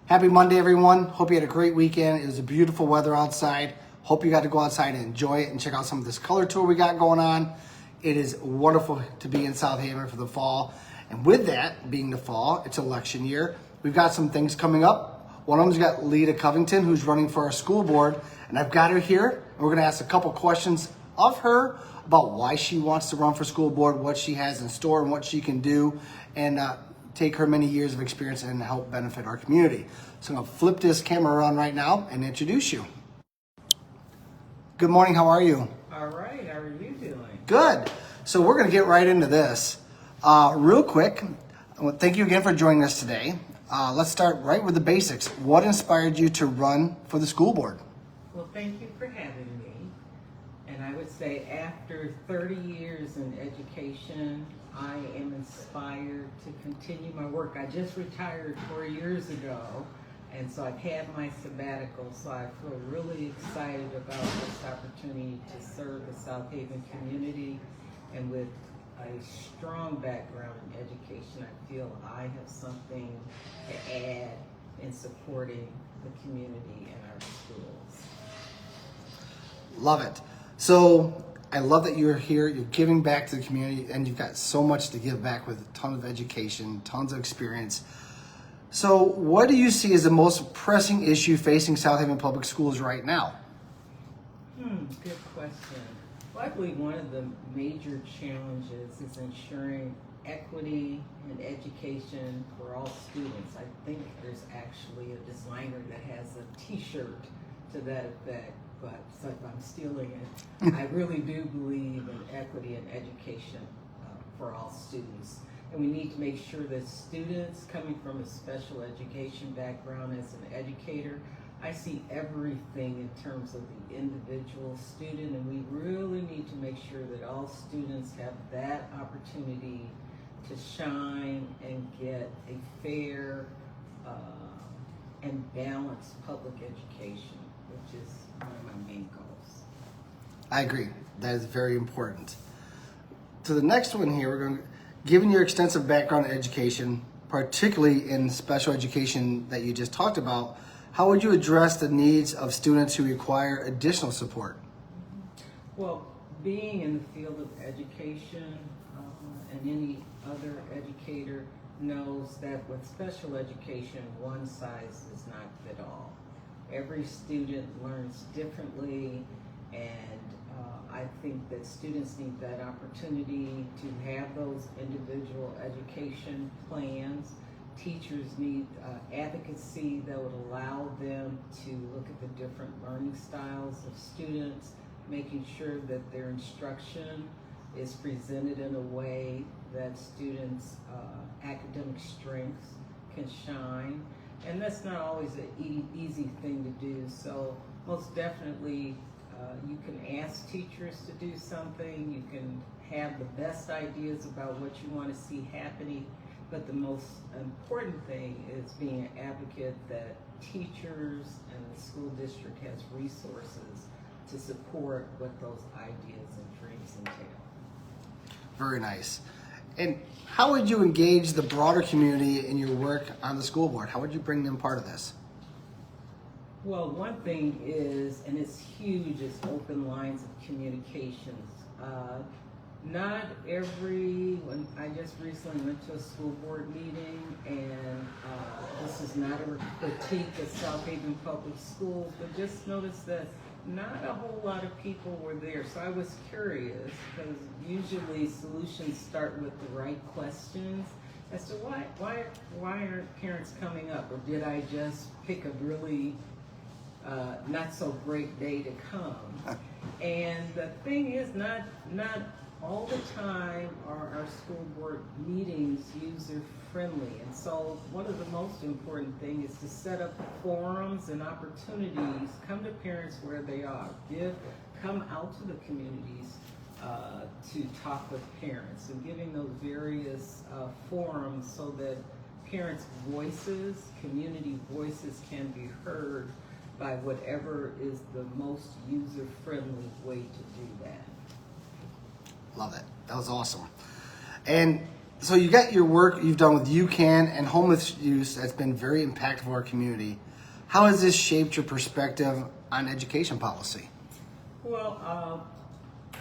Happy Monday, everyone. Hope you had a great weekend. It was a beautiful weather outside. Hope you got to go outside and enjoy it and check out some of this color tour we got going on. It is wonderful to be in South Haven for the fall. And with that being the fall, it's election year. We've got some things coming up. One of them's got Leta Covington, who's running for our school board. And I've got her here. And we're going to ask a couple questions of her about why she wants to run for school board, what she has in store, and what she can do, and take her many years of experience and help benefit our community. So I'm going to flip this camera around right now and introduce you. Good morning. How are you? All right. How are you doing? Good. So we're going to get right into this. Real quick, thank you again for joining us today. Let's start right with the basics. What inspired you to run for the school board? Well, thank you for having me. And I would say after 30 years in education, I am inspired to continue my work. I just retired 4 years ago, and so I've had my sabbatical, so I feel really excited about this opportunity to serve the South Haven community. And with a strong background in education, I feel I have something to add in supporting the community and our schools. Love it. So I love that you're here, you're giving back to the community, and you've got so much to give back with a ton of education, tons of experience. So what do you see as the most pressing issue facing South Haven Public Schools right now? Good question. Well, I believe one of the major challenges is ensuring equity in education for all students. I think there's actually a designer that has a t-shirt to that effect, but so if I'm stealing it, I really do believe in equity in education for all students. And we need to make sure that students coming from a special education background as an educator, I see everything in terms of the individual student, and we really need to make sure that all students have that opportunity to shine and get a fair and balanced public education, which is one of my main goals. I agree. That is very important. To the next one here, we're going to, given your extensive background in education, particularly in special education that you just talked about, how would you address the needs of students who require additional support? Well, being in the field of education and any other educator knows that with special education, one size does not fit all. Every student learns differently, and I think that students need that opportunity to have those individual education plans. Teachers need advocacy that would allow them to look at the different learning styles of students, making sure that their instruction is presented in a way that students' academic strengths can shine. And that's not always an easy thing to do. So most definitely you can ask teachers to do something, you can have the best ideas about what you want to see happening, but the most important thing is being an advocate that teachers and the school district has resources to support what those ideas and dreams entail. Very nice. And how would you engage the broader community in your work on the school board? How would you bring them part of this? Well, one thing is, and it's huge, is open lines of communications. Not everyone, I just recently went to a school board meeting, and this is not a critique of South Haven Public Schools, but just noticed that not a whole lot of people were there. So I was curious, because usually solutions start with the right questions as to why aren't parents coming up, or did I just pick a really not so great day to come? And the thing is, not all the time are our school board meetings user friendly, and so one of the most important things is to set up forums and opportunities. Come to parents where they are. Come out to the communities to talk with parents, and giving those various forums so that parents' voices, community voices, can be heard by whatever is the most user-friendly way to do that. Love it. That was awesome. And So you got your work you've done with UCAN and homeless youth that's been very impactful for our community. How has this shaped your perspective on education policy? Well,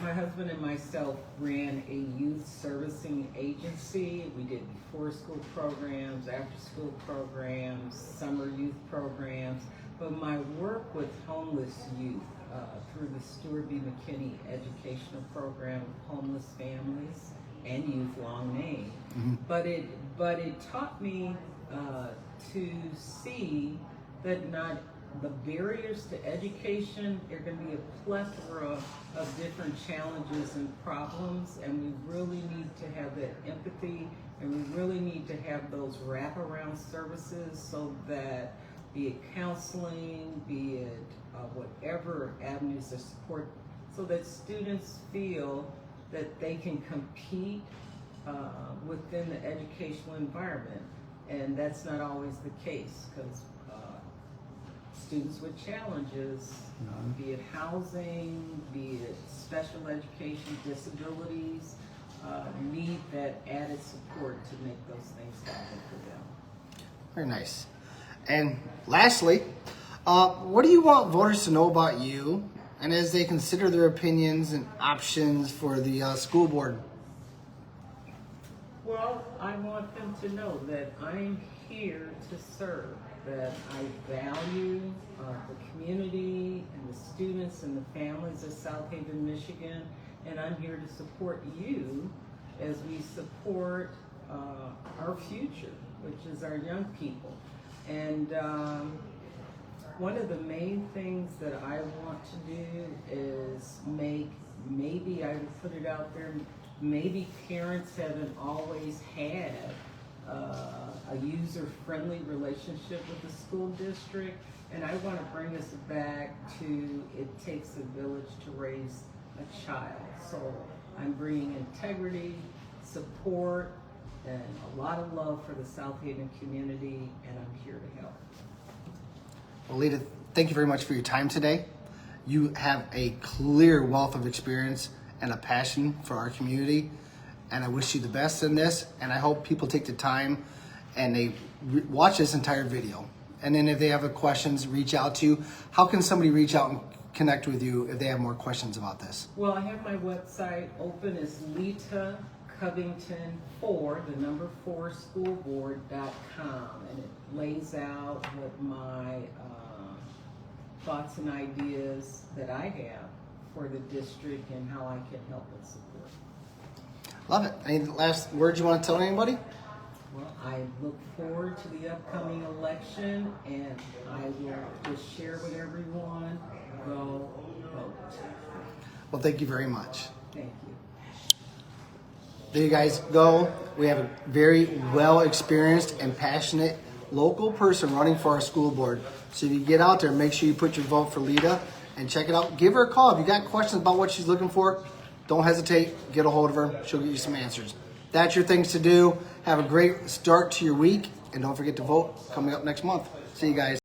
my husband and myself ran a youth servicing agency. We did before school programs, after school programs, summer youth programs. But my work with homeless youth through the Stuart B. McKinney educational program, homeless families and youth, long name. But it taught me to see that not the barriers to education, there can be a plethora of different challenges and problems, and we really need to have that empathy, and we really need to have those wraparound services so that, be it counseling, be it whatever avenues of support, so that students feel that they can compete within the educational environment. And that's not always the case, because students with challenges, be it housing, be it special education, disabilities, need that added support to make those things happen for them. Very nice. And lastly, what do you want voters to know about you and as they consider their opinions and options for the school board? Well, I want them to know that I'm here to serve, that I value the community and the students and the families of South Haven, Michigan, and I'm here to support you as we support our future, which is our young people. And one of the main things that I want to do is maybe I would put it out there, maybe parents haven't always had a user-friendly relationship with the school district, and I want to bring us back to it takes a village to raise a child. So I'm bringing integrity, support, and a lot of love for the South Haven community, and I'm here to help. Well, Leta, thank you very much for your time today. You have a clear wealth of experience and a passion for our community, and I wish you the best in this, and I hope people take the time and they watch this entire video. And then if they have questions, reach out to you. How can somebody reach out and connect with you if they have more questions about this? Well, I have my website open. It's Leta Covington 4, the number 4 schoolboard.com, and it lays out what my thoughts and ideas that I have for the district and how I can help and support. Love it. Any last words you want to tell anybody? Well, I look forward to the upcoming election, and I will just share with everyone, go vote. Well, thank you very much. Thank you. There you guys go. We have a very well experienced and passionate local person running for our school board. So if you get out there, make sure you put your vote for Leta and check it out. Give her a call. If you got questions about what she's looking for, don't hesitate. Get a hold of her. She'll get you some answers. That's your things to do. Have a great start to your week. And don't forget to vote coming up next month. See you guys.